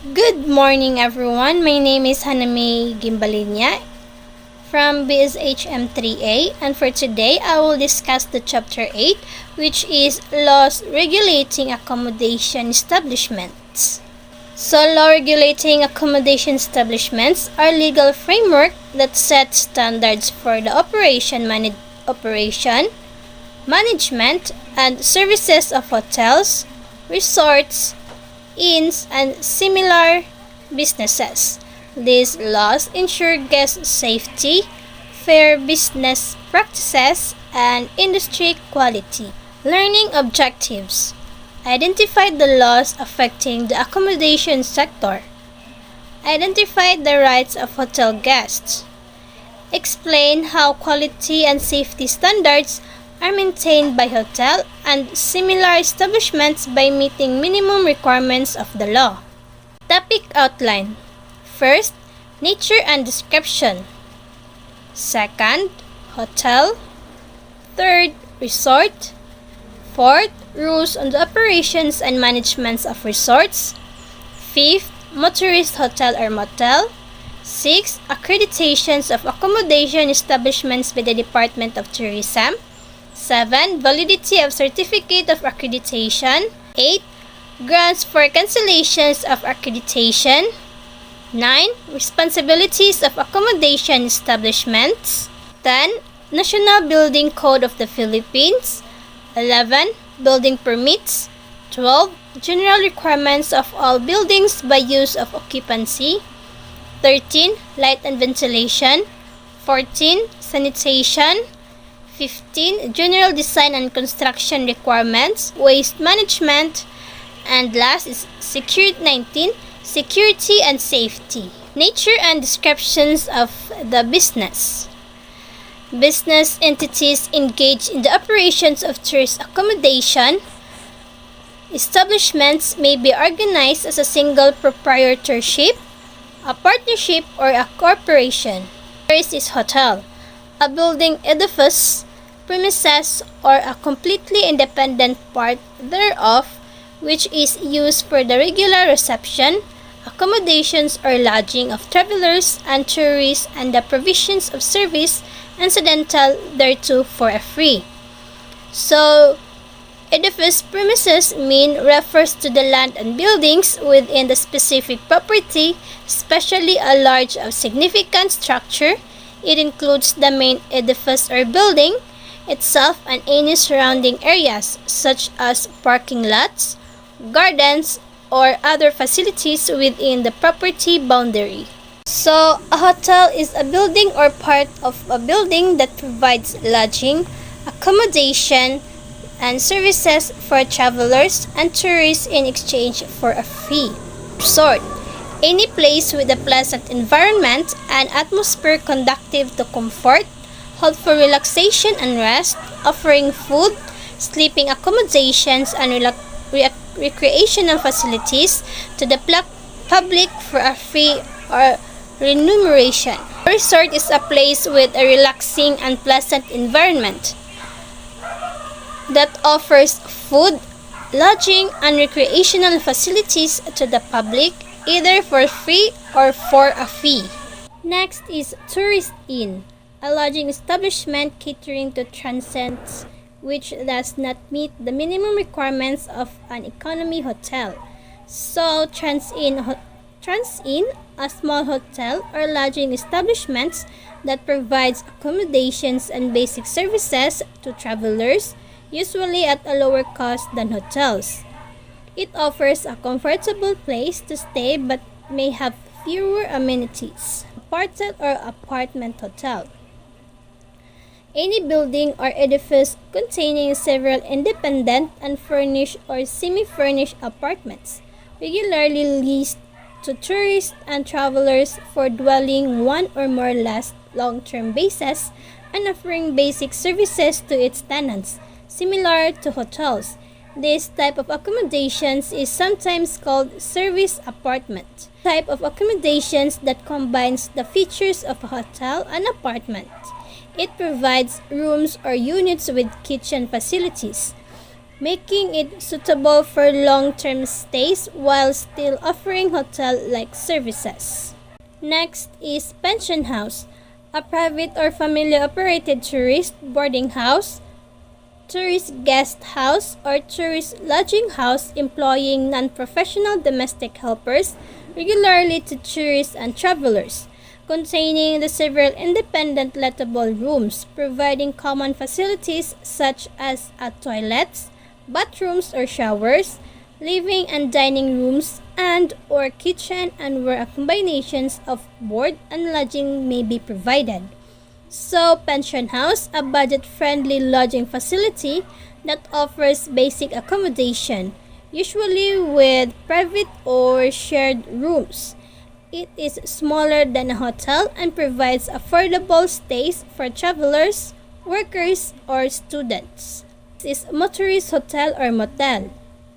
Good morning, everyone. My name is Haname Guimbaleña from BSHM 3A, and for today I will discuss the Chapter 8, which is Laws Regulating Accommodation Establishments. So, law regulating accommodation establishments are legal framework that set standards for the operation, management, and services of hotels, resorts, inns, and similar businesses. These laws ensure guest safety, fair business practices, and industry quality. Learning objectives. Identify the laws affecting the accommodation sector. Identify the rights of hotel guests. Explain how quality and safety standards are maintained by hotel and similar establishments by meeting minimum requirements of the law. Topic outline. First, nature and description. Second, hotel. Third, resort. Fourth, rules on the operations and management of resorts. Fifth, motorist hotel or motel. Sixth, accreditations of accommodation establishments by the Department of Tourism. 7. Validity of Certificate of Accreditation. 8. Grounds for cancellations of accreditation. 9. Responsibilities of accommodation establishments. 10. National Building Code of the Philippines. 11. Building permits. 12. General requirements of all buildings by use of occupancy. 13. Light and ventilation. 14. Sanitation. 15. General design and construction requirements, waste management, and last is 19. Security and safety. Nature and descriptions of the business. Business entities engaged in the operations of tourist accommodation establishments may be organized as a single proprietorship, a partnership, or a corporation. First is hotel, a building edifice, premises, or a completely independent part thereof, which is used for the regular reception, accommodations, or lodging of travelers and tourists, and the provisions of service incidental thereto for a fee. So, edifice premises refers to the land and buildings within the specific property, especially a large or significant structure. It includes the main edifice or building itself and any surrounding areas such as parking lots, gardens, or other facilities within the property boundary. So, a hotel is a building or part of a building that provides lodging, accommodation, and services for travelers and tourists in exchange for a fee. Resort. Any place with a pleasant environment and atmosphere conducive to comfort, held for relaxation and rest, offering food, sleeping accommodations, and recreational facilities to the public for a fee or remuneration. A resort is a place with a relaxing and pleasant environment that offers food, lodging, and recreational facilities to the public, either for free or for a fee. Next is tourist inn, a lodging establishment catering to transients which does not meet the minimum requirements of an economy hotel. So, trans-inn, a small hotel or lodging establishments that provides accommodations and basic services to travelers, usually at a lower cost than hotels. It offers a comfortable place to stay but may have fewer amenities. Apartment or apartment hotel. Any building or edifice containing several independent, unfurnished, or semi-furnished apartments, regularly leased to tourists and travelers for dwelling one or more long-term basis and offering basic services to its tenants, similar to hotels. This type of accommodations is sometimes called service apartment. Type of accommodations that combines the features of a hotel and apartment. It provides rooms or units with kitchen facilities, making it suitable for long-term stays while still offering hotel-like services. Next is pension house, a private or family-operated tourist boarding house, tourist guest house, or tourist lodging house employing non-professional domestic helpers regularly to tourists and travelers, containing the several independent lettable rooms, providing common facilities such as toilets, bathrooms or showers, living and dining rooms, and or kitchen, and where a combinations of board and lodging may be provided. So, pension house, a budget-friendly lodging facility that offers basic accommodation, usually with private or shared rooms. It is smaller than a hotel and provides affordable stays for travelers, workers, or students. This is motorist hotel or motel.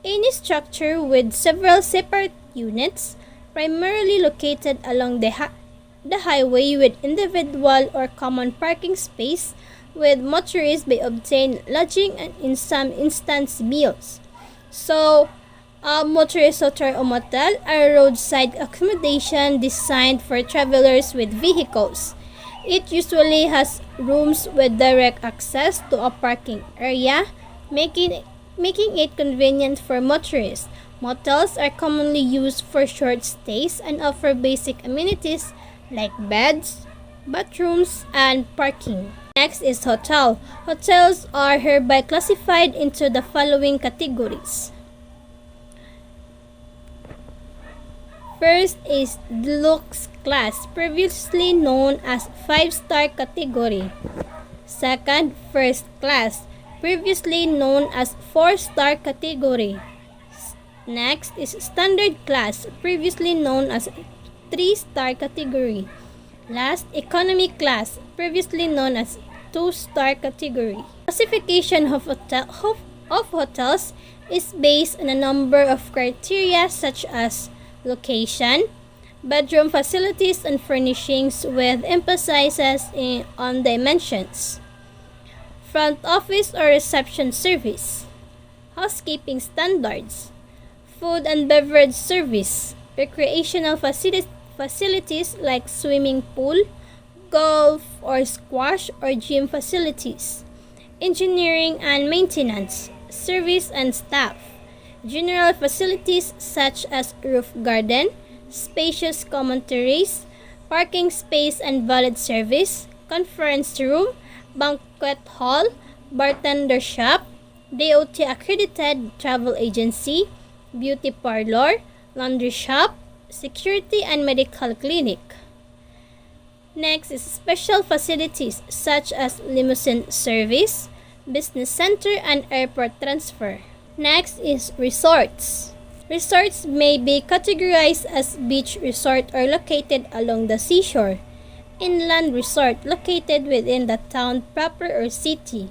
Any structure with several separate units, primarily located along the highway with individual or common parking space, with motorists may obtain lodging and in some instances meals. So, a motorist hotel or motel are roadside accommodation designed for travelers with vehicles. It usually has rooms with direct access to a parking area, making it convenient for motorists. Motels are commonly used for short stays and offer basic amenities like beds, bathrooms, and parking. Next is hotel. Hotels are hereby classified into the following categories. First is deluxe class, previously known as 5-star category. Second, first class, previously known as 4-star category. Next is standard class, previously known as 3-star category. Last, economy class, previously known as 2-star category. Classification of hotels is based on a number of criteria such as location, bedroom facilities and furnishings, with emphasis on dimensions, front office or reception service, housekeeping standards, food and beverage service, recreational facilities like swimming pool, golf or squash or gym facilities, engineering and maintenance, service and staff, general facilities such as roof garden, spacious common terrace, parking space and valet service, conference room, banquet hall, bartender shop, DOT accredited travel agency, beauty parlor, laundry shop, security and medical clinic. Next is special facilities such as limousine service, business center, and airport transfer. Next is resorts. Resorts may be categorized as beach resort or located along the seashore, inland resort located within the town proper or city,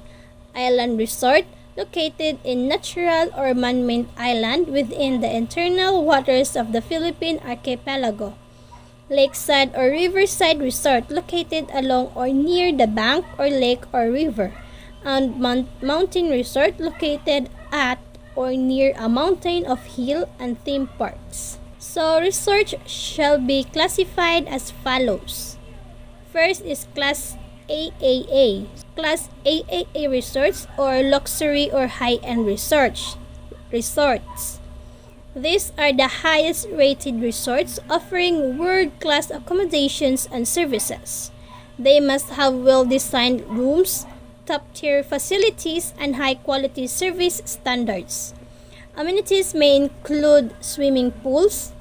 island resort located in natural or man-made island within the internal waters of the Philippine archipelago, lakeside or riverside resort located along or near the bank or lake or river, and mountain resort located at or near a mountain of hill and theme parks. So resorts shall be classified as follows. First is Class AAA. Class AAA resorts or luxury or high-end resorts. These are the highest rated resorts offering world-class accommodations and services. They must have well-designed rooms, top-tier facilities, and high-quality service standards. Amenities may include swimming pools,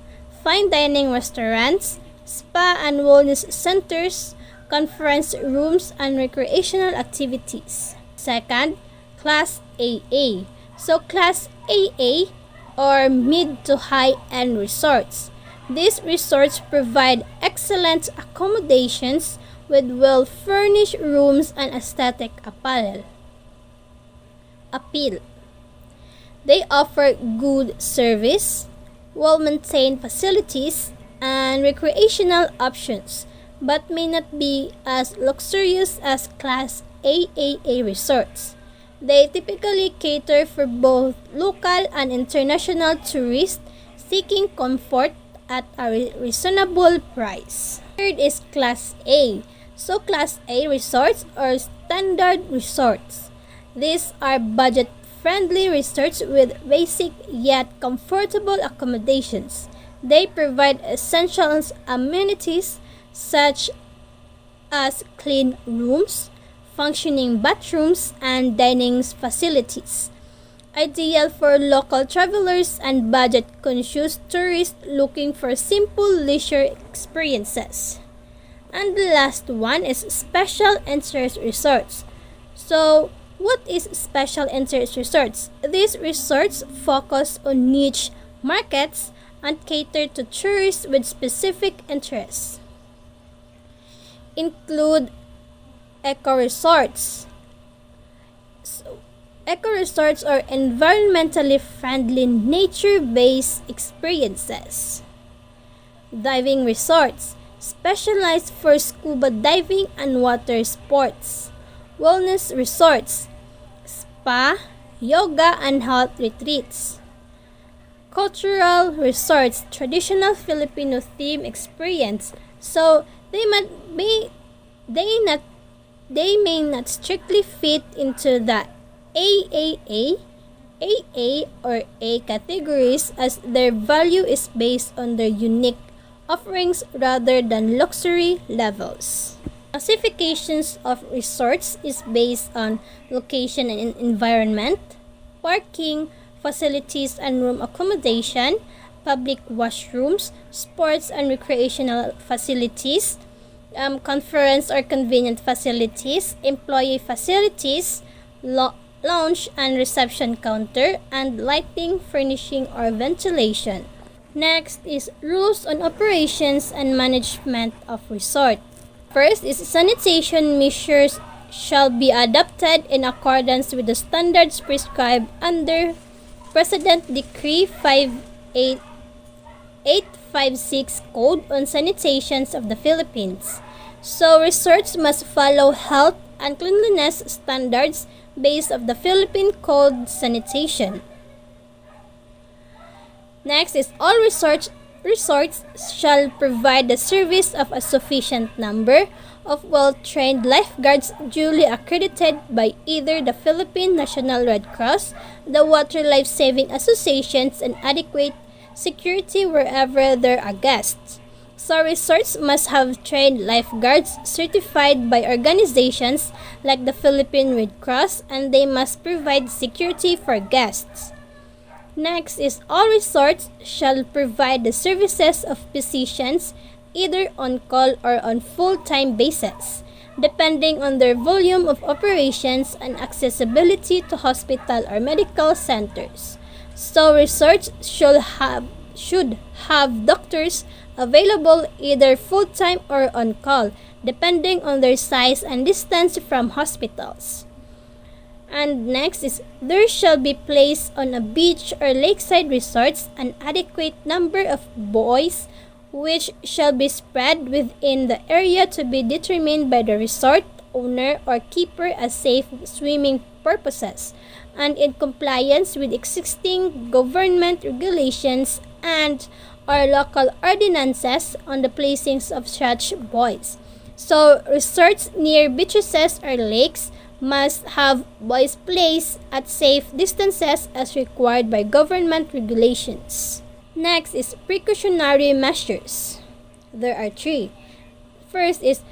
fine dining restaurants, spa and wellness centers, conference rooms, and recreational activities. Second, Class AA. So Class AA or mid to high-end resorts. These resorts provide excellent accommodations with well-furnished rooms and aesthetic appeal. They offer good service, well-maintained facilities, and recreational options, but may not be as luxurious as Class AAA resorts. They typically cater for both local and international tourists seeking comfort at a reasonable price. Third is Class A. So Class A resorts or standard resorts. These are budget-friendly resorts with basic yet comfortable accommodations. They provide essential amenities such as clean rooms, functioning bathrooms, and dining facilities. Ideal for local travelers and budget-conscious tourists looking for simple leisure experiences. And the last one is special interest resorts. So, what is special interest resorts? These resorts focus on niche markets and cater to tourists with specific interests. Include eco-resorts. Eco-resorts are environmentally friendly nature-based experiences. Diving resorts, specialized for scuba diving and water sports. Wellness resorts, spa, yoga, and health retreats. Cultural resorts, traditional Filipino theme experience. So they may not strictly fit into the AAA, AA, or A categories as their value is based on their unique offerings rather than luxury levels. Classifications of resorts is based on location and environment, parking, facilities and room accommodation, public washrooms, sports and recreational facilities, conference or convenient facilities, employee facilities, lounge and reception counter, and lighting, furnishing, or ventilation. Next is rules on operations and management of resort. First is sanitation measures shall be adopted in accordance with the standards prescribed under President Decree 856 Code on Sanitations of the Philippines. So resorts must follow health and cleanliness standards based on the Philippine Code Sanitation. Next is all resorts shall provide the service of a sufficient number of well-trained lifeguards duly accredited by either the Philippine National Red Cross, the Water Life-Saving Associations, and adequate security wherever there are guests. So resorts must have trained lifeguards certified by organizations like the Philippine Red Cross, and they must provide security for guests. Next is all resorts shall provide the services of physicians either on call or on full-time basis, depending on their volume of operations and accessibility to hospital or medical centers. So resorts should have doctors available either full-time or on call, depending on their size and distance from hospitals. And next is there shall be placed on a beach or lakeside resorts an adequate number of buoys which shall be spread within the area to be determined by the resort owner or keeper as safe swimming purposes and in compliance with existing government regulations and or local ordinances on the placings of such buoys. So resorts near beaches or lakes must have buoys placed at safe distances as required by government regulations. Next is precautionary measures. There are three. First is,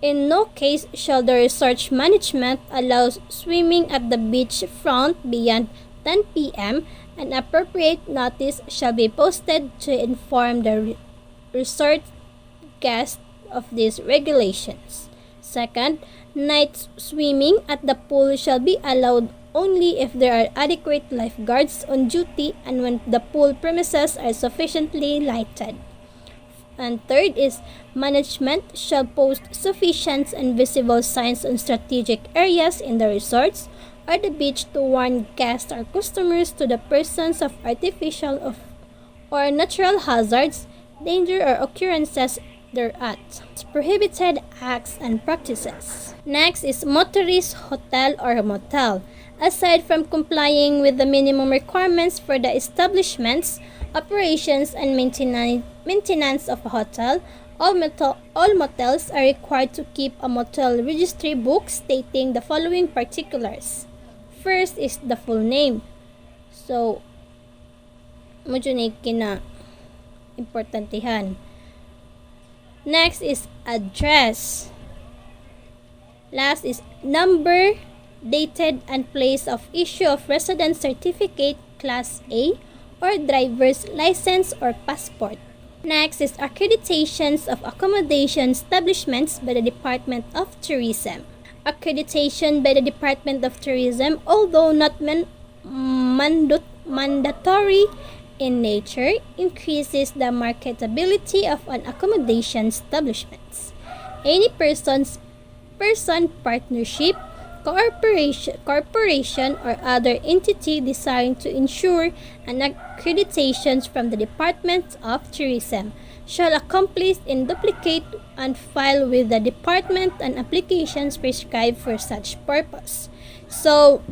in no case shall the resort management allow swimming at the beach front beyond 10 p.m. An appropriate notice shall be posted to inform the resort guests of these regulations. Second, night swimming at the pool shall be allowed only if there are adequate lifeguards on duty and when the pool premises are sufficiently lighted. And third is, management shall post sufficient and visible signs on strategic areas in the resorts or the beach to warn guests or customers to the presence of artificial or natural hazards, danger or occurrences thereat. Prohibited acts and practices. Next is motorist hotel or motel. Aside from complying with the minimum requirements for the establishment's operations and maintenance of a hotel, all motels are required to keep a motel registry book stating the following particulars. First is the full name. So, mo dyan kina importantehan. Next is address. Last is number, dated, and place of issue of residence certificate Class A or driver's license or passport. Next is accreditations of accommodation establishments by the Department of Tourism. Accreditation by the Department of Tourism, although not mandatory in nature, increases the marketability of an accommodation establishment. Any person, partnership, corporation, or other entity desiring to ensure an accreditation from the Department of Tourism shall accomplish in duplicate and file with the department and applications prescribed for such purpose. So,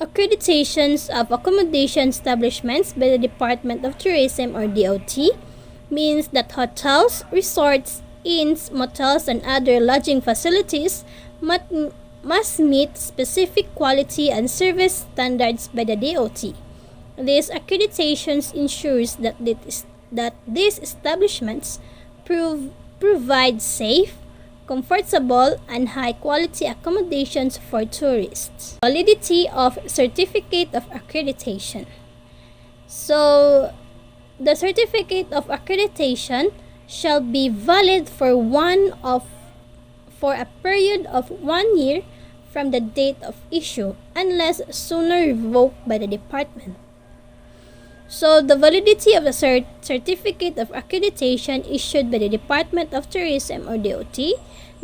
accreditations of accommodation establishments by the Department of Tourism or DOT means that hotels, resorts, inns, motels, and other lodging facilities must meet specific quality and service standards by the DOT. These accreditations ensures that these establishments provide safe, comfortable, and high-quality accommodations for tourists. Validity of Certificate of Accreditation. So, the Certificate of Accreditation shall be valid for a period of 1 year from the date of issue, unless sooner revoked by the department. So, the validity of the Certificate of Accreditation issued by the Department of Tourism or DOT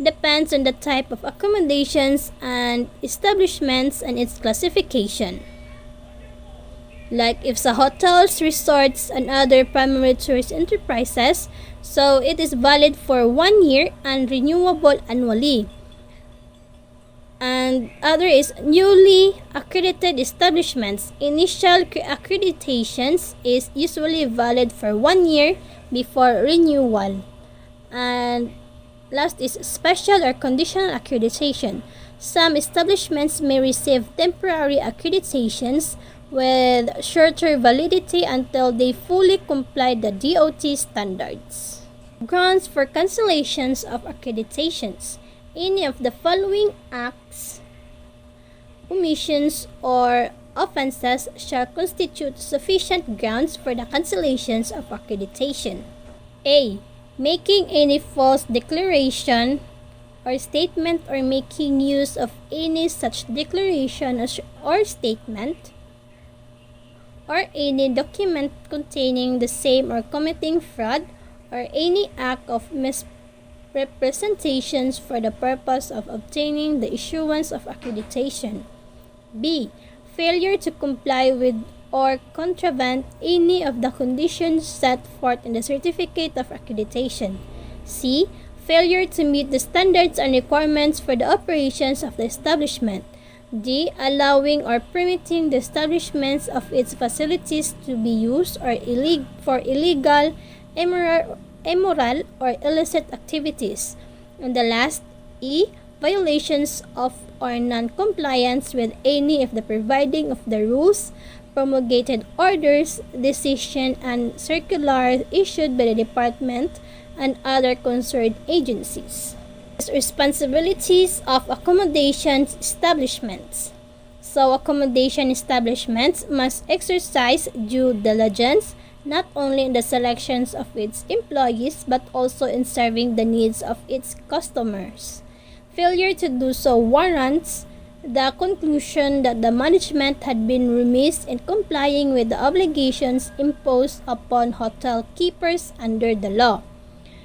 depends on the type of accommodations and establishments and its classification. Like if sa hotels, resorts, and other primary tourist enterprises, so it is valid for 1 year and renewable annually. And other is newly accredited establishments. Initial accreditations is usually valid for 1 year before renewal. And last is special or conditional accreditation. Some establishments may receive temporary accreditations with shorter validity until they fully comply the DOT standards. Grounds for cancellations of accreditations. Any of the following acts, omissions, or offenses shall constitute sufficient grounds for the cancellations of accreditation. A. Making any false declaration or statement or making use of any such declaration or statement or any document containing the same or committing fraud or any act of misrepresentations for the purpose of obtaining the issuance of accreditation. B. Failure to comply with or contravene any of the conditions set forth in the Certificate of Accreditation. C. Failure to meet the standards and requirements for the operations of the establishment. D. Allowing or permitting the establishments of its facilities to be used or for illegal, immoral, or illicit activities. And the last, E. Violations of or non-compliance with any of the providing of the rules, promulgated orders, decision, and circulars issued by the department and other concerned agencies. Responsibilities of accommodation establishments. So, accommodation establishments must exercise due diligence not only in the selections of its employees but also in serving the needs of its customers. Failure to do so warrants the conclusion that the management had been remiss in complying with the obligations imposed upon hotel keepers under the law.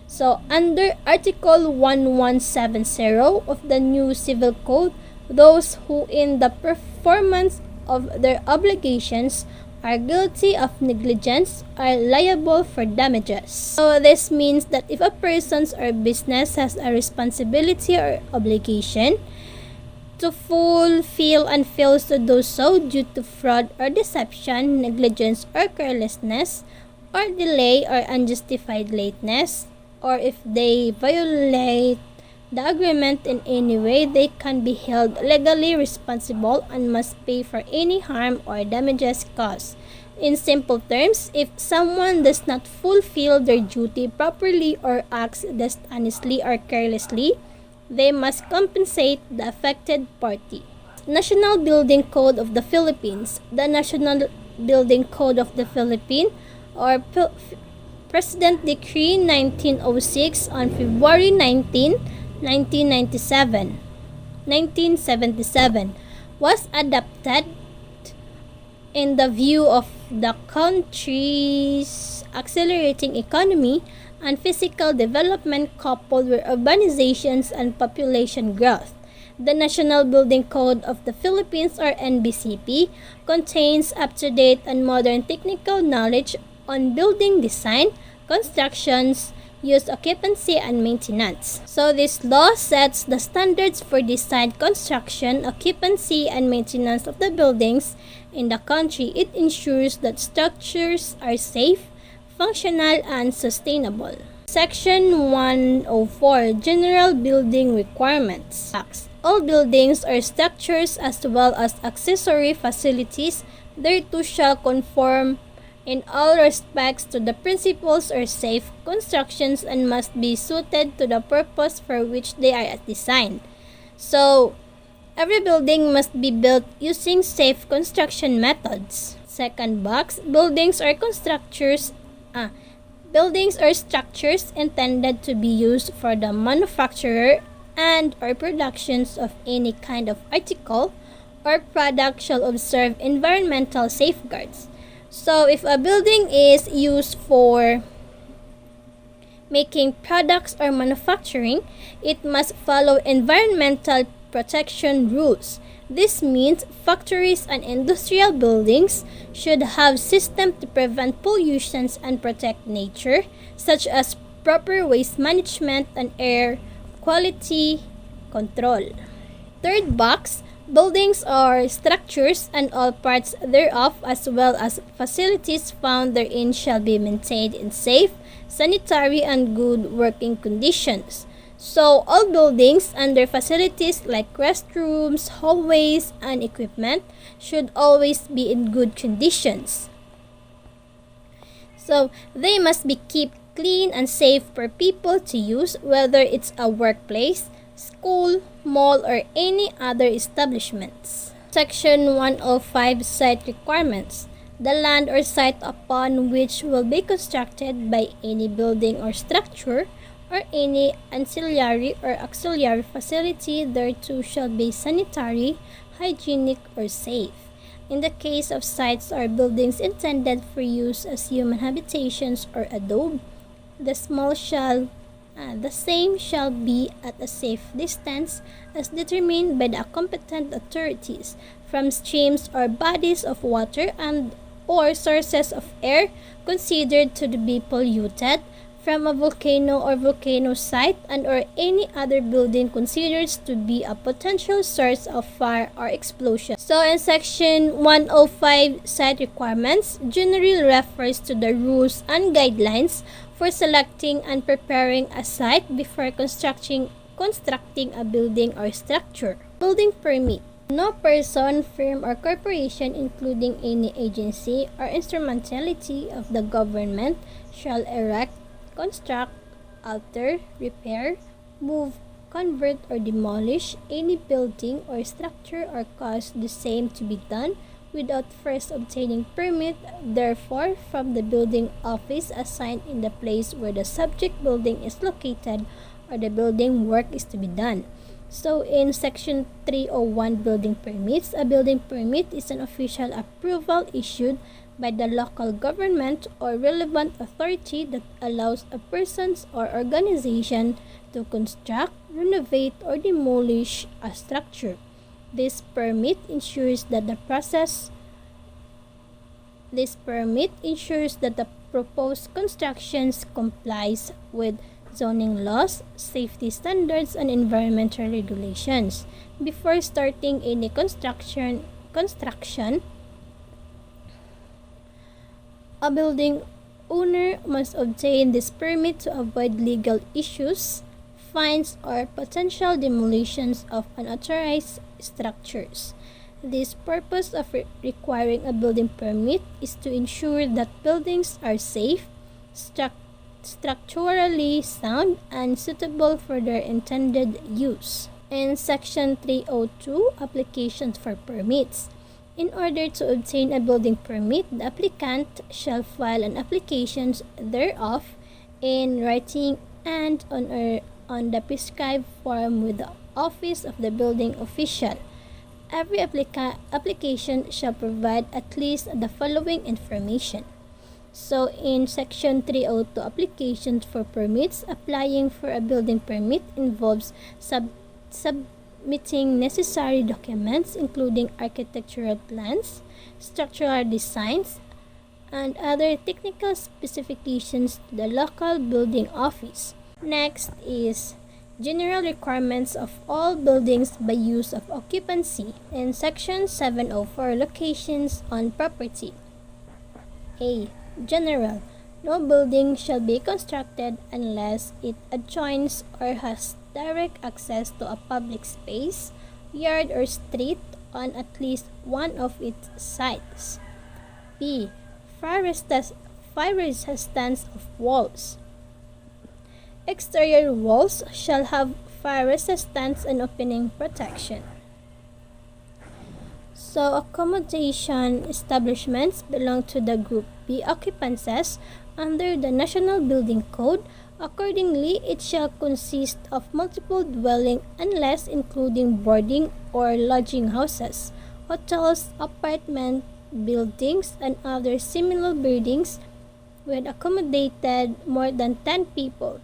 So, under Article 1170 of the new Civil Code, those who in the performance of their obligations are guilty of negligence are liable for damages. So, this means that if a person or business has a responsibility or obligation to fulfill and fails to do so due to fraud or deception, negligence or carelessness, or delay or unjustified lateness, or if they violate the agreement in any way, they can be held legally responsible and must pay for any harm or damages caused. In simple terms, if someone does not fulfill their duty properly or acts dishonestly or carelessly, they must compensate the affected party. National Building Code of the Philippines. The National Building Code of the Philippines, or President Decree 1906 on February 19, 1977, was adopted in the view of the country's accelerating economy and physical development coupled with urbanizations and population growth. The National Building Code of the Philippines, or NBCP, contains up-to-date and modern technical knowledge on building design, constructions, use, occupancy, and maintenance. So this law sets the standards for design, construction, occupancy, and maintenance of the buildings in the country. It ensures that structures are safe, functional, and sustainable. Section 104, General Building Requirements. All buildings or structures as well as accessory facilities thereto shall conform in all respects to the principles or safe constructions and must be suited to the purpose for which they are designed. So, every building must be built using safe construction methods. Second box, buildings or structures intended to be used for the manufacture and or productions of any kind of article or product shall observe environmental safeguards. So, if a building is used for making products or manufacturing, it must follow environmental protection rules. This means factories and industrial buildings should have systems to prevent pollutions and protect nature, such as proper waste management and air quality control. Third box, buildings or structures and all parts thereof as well as facilities found therein shall be maintained in safe, sanitary, and good working conditions. So, all buildings and their facilities like restrooms, hallways, and equipment should always be in good conditions. So, they must be kept clean and safe for people to use, whether it's a workplace, school, mall, or any other establishments. Section 105, Site Requirements. The land or site upon which will be constructed by any building or structure or any ancillary or auxiliary facility thereto shall be sanitary, hygienic, or safe. In the case of sites or buildings intended for use as human habitations or adobe, the same shall be at a safe distance as determined by the competent authorities from streams or bodies of water and or sources of air considered to be polluted, from a volcano or volcano site, and or any other building considered to be a potential source of fire or explosion. So in section 105, Site Requirements generally refers to the rules and guidelines for selecting and preparing a site before constructing a building or structure. Building permit. No person, firm, or corporation, including any agency or instrumentality of the government, shall erect, construct, alter, repair, move, convert, or demolish any building or structure or cause the same to be done without first obtaining permit therefore from the building office assigned in the place where the subject building is located or the building work is to be done. So in section 301, building permits, a building permit is an official approval issued by the local government or relevant authority that allows a person or organization to construct, renovate, or demolish a structure. This permit ensures that the proposed constructions complies with zoning laws, safety standards, and environmental regulations. Before starting any construction, a building owner must obtain this permit to avoid legal issues, fines, or potential demolitions of unauthorized structures. The purpose of requiring a building permit is to ensure that buildings are safe, structurally sound, and suitable for their intended use. In Section 302, Applications for Permits. In order to obtain a building permit, the applicant shall file an application thereof in writing and on the prescribed form with the office of the building official. Every application shall provide at least the following information. So in Section 302 Applications for Permits, applying for a building permit involves submitting necessary documents including architectural plans, structural designs, and other technical specifications to the local building office. Next is general requirements of all buildings by use of occupancy in Section 704 Locations on property. A. General. No building shall be constructed unless it adjoins or has direct access to a public space, yard, or street on at least one of its sides. B. Fire resistance of walls. Exterior walls shall have fire resistance and opening protection. So accommodation establishments belong to the Group B occupancies under the National Building Code. Accordingly, it shall consist of multiple dwelling unless including boarding or lodging houses, hotels, apartment buildings, and other similar buildings with accommodated more than 10 people.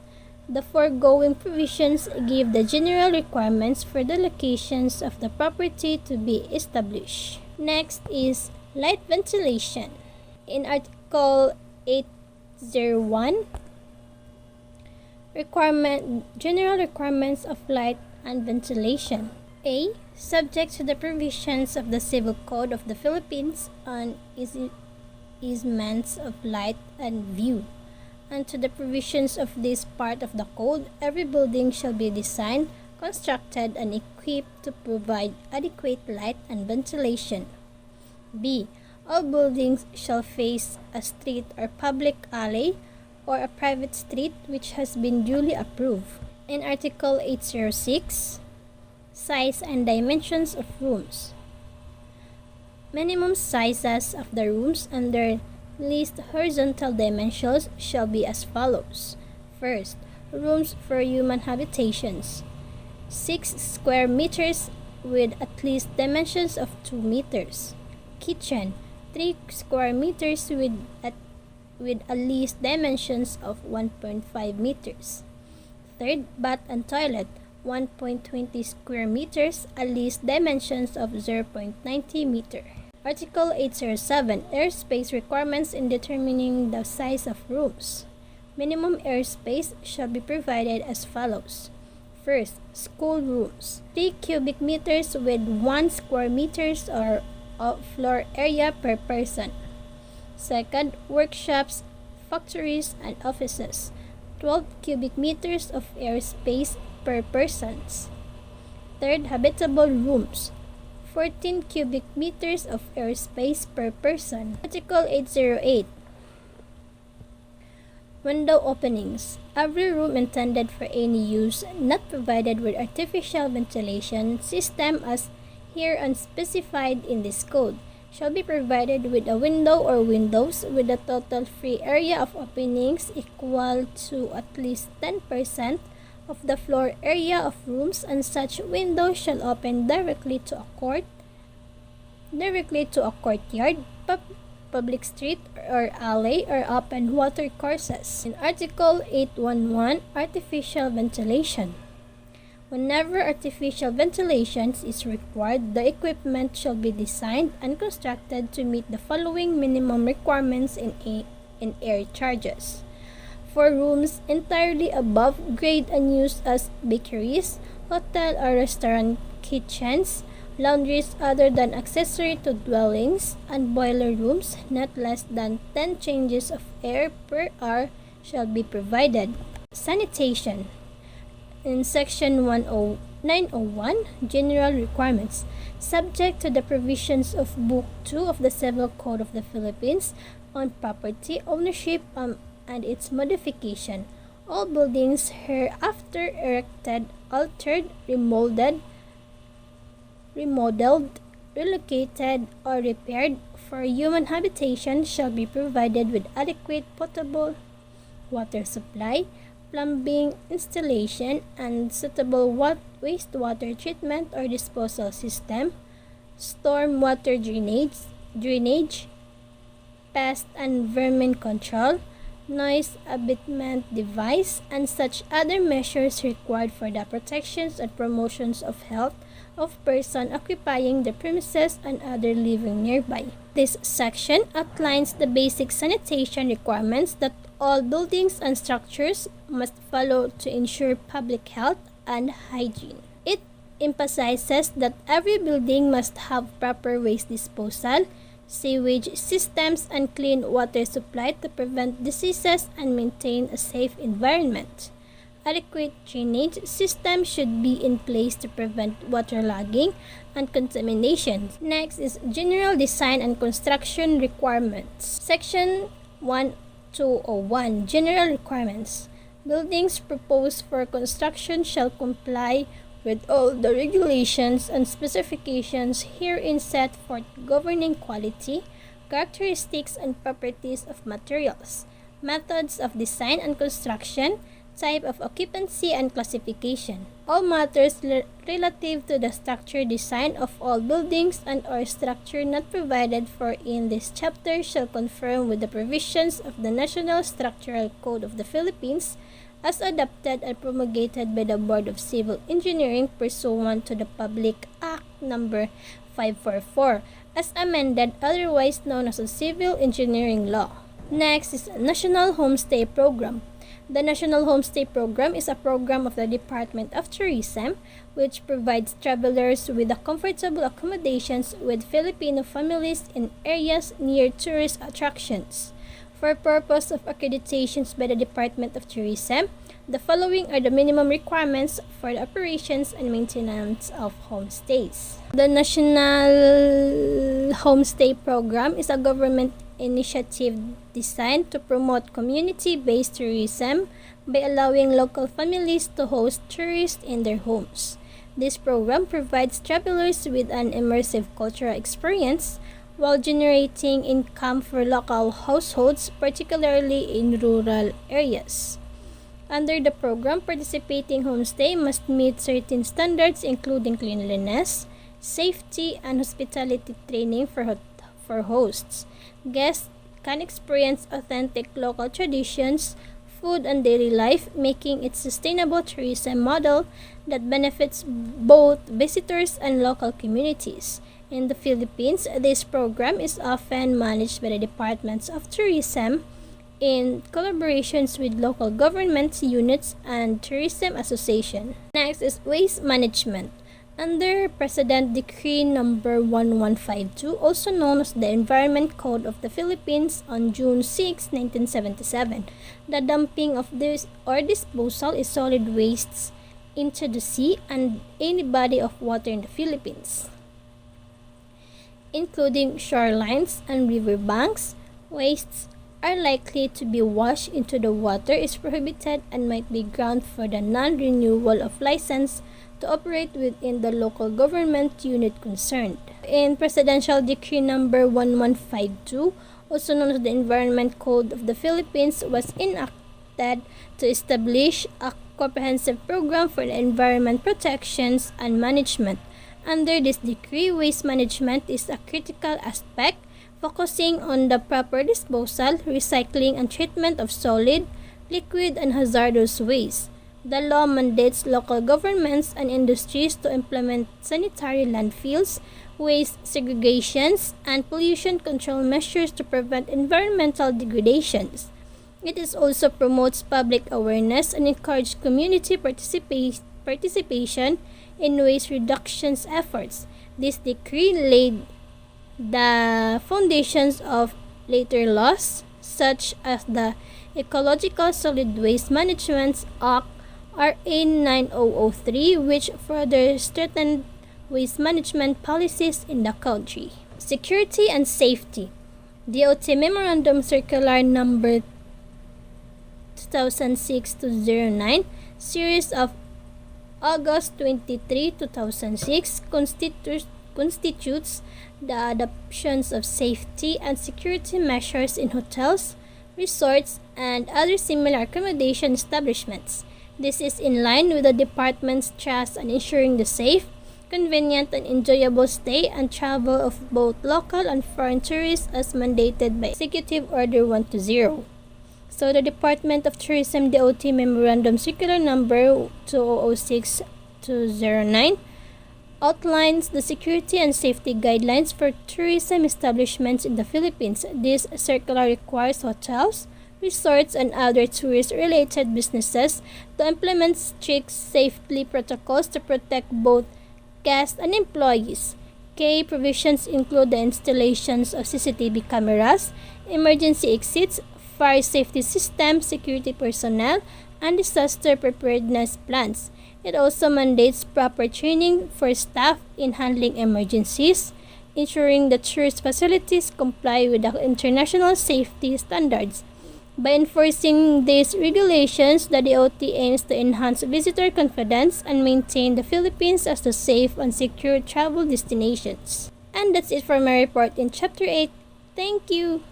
The foregoing provisions give the general requirements for the locations of the property to be established. Next is light ventilation. In Article 801, general requirements of light and ventilation. A. Subject to the provisions of the Civil Code of the Philippines on easements of light and view, and to the provisions of this part of the code, every building shall be designed, constructed, and equipped to provide adequate light and ventilation. B. All buildings shall face a street or public alley or a private street which has been duly approved. In Article 806, size and dimensions of rooms. Minimum sizes of the rooms and their least horizontal dimensions shall be as follows. First, rooms for human habitations, 6 square meters with at least dimensions of 2 meters. Kitchen, 3 square meters with at least dimensions of 1.5 meters. Third, bath and toilet, 1.20 square meters, at least dimensions of 0.90 meter. Article 807, airspace requirements in determining the size of rooms. Minimum airspace shall be provided as follows. First, school rooms, 3 cubic meters with 1 square meters or floor area per person. Second, workshops, factories, and offices, 12 cubic meters of airspace per person. Third, habitable rooms, 14 cubic meters of airspace per person. Article 808, window openings. Every room intended for any use not provided with artificial ventilation system as herein specified in this code shall be provided with a window or windows with a total free area of openings equal to at least 10% of the floor area of rooms, and such window shall open directly to a courtyard, public street or alley, or open water courses. In Article 811, artificial ventilation. Whenever artificial ventilation is required, the equipment shall be designed and constructed to meet the following minimum requirements in air charges. For rooms entirely above grade and used as bakeries, hotel or restaurant kitchens, laundries other than accessory to dwellings, and boiler rooms, not less than 10 changes of air per hour shall be provided. Sanitation. In Section 901, General Requirements, subject to the provisions of Book 2 of the Civil Code of the Philippines on property ownership and its modification, all buildings hereafter erected, altered, remodeled, relocated, or repaired for human habitation shall be provided with adequate potable water supply, plumbing installation, and suitable wastewater treatment or disposal system, storm water drainage, pest and vermin control, noise abatement device, and such other measures required for the protections and promotions of health of person occupying the premises and other living nearby. This section outlines the basic sanitation requirements that all buildings and structures must follow to ensure public health and hygiene. It emphasizes that every building must have proper waste disposal, sewage systems, and clean water supply to prevent diseases and maintain a safe environment. Adequate drainage system should be in place to prevent waterlogging and contamination. Next is General Design and Construction Requirements. Section 1201, General Requirements. Buildings proposed for construction shall comply with all the regulations and specifications herein set forth governing quality, characteristics, and properties of materials, methods of design and construction, type of occupancy, and classification. All matters relative to the structure design of all buildings and or structure not provided for in this chapter shall conform with the provisions of the National Structural Code of the Philippines as adopted and promulgated by the Board of Civil Engineering pursuant to the Public Act No. 544 as amended, otherwise known as the Civil Engineering Law. Next is National Homestay Program. The National Homestay Program is a program of the Department of Tourism which provides travelers with comfortable accommodations with Filipino families in areas near tourist attractions. For purpose of accreditations by the Department of Tourism, the following are the minimum requirements for the operations and maintenance of homestays. The National Homestay Program is a government initiative designed to promote community-based tourism by allowing local families to host tourists in their homes. This program provides travelers with an immersive cultural experience while generating income for local households, particularly in rural areas. Under the program, participating homestay must meet certain standards including cleanliness, safety, and hospitality training for hosts. Guests can experience authentic local traditions, food, and daily life, making it a sustainable tourism model that benefits both visitors and local communities. In the Philippines, this program is often managed by the Departments of Tourism in collaborations with local government units and tourism association. Next is Waste Management. Under President Decree No. 1152, also known as the Environment Code of the Philippines on June 6, 1977, the dumping of this or disposal of solid wastes into the sea and any body of water in the Philippines, including shorelines and riverbanks. Wastes are likely to be washed into the water is prohibited and might be ground for the non-renewal of license to operate within the local government unit concerned. In Presidential Decree No. 1152, also known as the Environment Code of the Philippines, was enacted to establish a comprehensive program for the environment protections and management. Under this decree, waste management is a critical aspect, focusing on the proper disposal, recycling, and treatment of solid, liquid, and hazardous waste. The law mandates local governments and industries to implement sanitary landfills, waste segregations, and pollution control measures to prevent environmental degradations. It is also promotes public awareness and encourages community participation in waste reductions efforts. This decree laid the foundations of later laws, such as the Ecological Solid Waste Management Act RA 9003, which further strengthened waste management policies in the country. Security and safety. DOT Memorandum Circular Number 2006-09, series of August 23, 2006, constitutes the adoptions of safety and security measures in hotels, resorts, and other similar accommodation establishments. This is in line with the department's trust on ensuring the safe, convenient, and enjoyable stay and travel of both local and foreign tourists as mandated by Executive Order 120. So the Department of Tourism DOT Memorandum Circular Number 2006-09 outlines the security and safety guidelines for tourism establishments in the Philippines. This circular requires hotels, resorts, and other tourist-related businesses to implement strict safety protocols to protect both guests and employees. Key provisions include the installations of CCTV cameras, emergency exits, fire safety systems, security personnel, and disaster preparedness plans. It also mandates proper training for staff in handling emergencies, ensuring that tourist facilities comply with the international safety standards. By enforcing these regulations, the DOT aims to enhance visitor confidence and maintain the Philippines as a safe and secure travel destination. And that's it for my report in Chapter 8. Thank you!